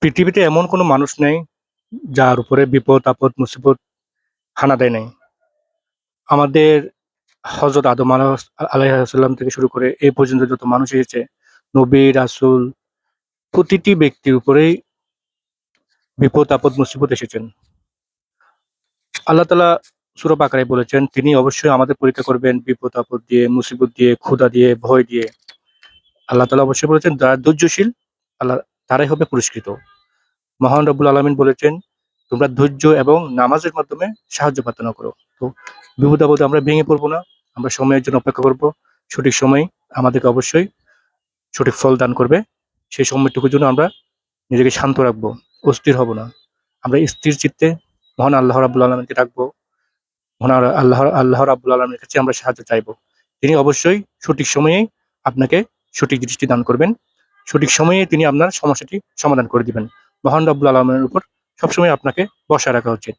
পৃথিবীতে এমন কোনো মানুষ নেই যার উপরে বিপদ আপদ মুসিবত হানা দেয় নাই। আমাদের হযরত আদম আলাইহিসসালাম থেকে শুরু করে এই পর্যন্ত যত মানুষ এসেছে, নবী, রাসূল প্রতিটি ব্যক্তির উপরেই বিপদ আপদ মুসিবত এসেছেন। আল্লাহ তাআলা সূরা বাকারায় বলেছেন, তিনি অবশ্যই আমাদের পরীক্ষা করবেন বিপদ আপদ দিয়ে, মুসিবত দিয়ে, ক্ষুধা দিয়ে, ভয় দিয়ে। আল্লাহ তাআলা অবশ্যই বলেছেন, যারা ধৈর্যশীল আল্লাহ তারাই হবে পুরস্কৃত। মহান রব্বুল আলামিন বলেছেন, তোমরা ধৈর্য এবং নামাজের মাধ্যমে সাহায্য প্রার্থনা করো। তো বিপদ আপদে আমরা ভেঙে পড়বো না, আমরা সময়ের জন্য অপেক্ষা করব। সঠিক সময় আমাদেরকে অবশ্যই সঠিক ফল দান করবে। সেই সময়টুকুর জন্য আমরা নিজেকে শান্ত রাখবো, অস্থির হব না। আমরা স্থির চিত্তে মহান আল্লাহ রাব্বুল আলামিনকে ডাকবো। মহান আল্লাহ রাব্বুল আলামিনের কাছে আমরা সাহায্য চাইবো। তিনি অবশ্যই সঠিক সময়েই আপনাকে সঠিক দৃষ্টি দান করবেন। সঠিক সময়ে তিনি আপনার সমস্যাটি সমাধান করে দিবেন। মহান রব্বুল আলামিনের উপর সবসময় আপনাকে ভরসা রাখা উচিত।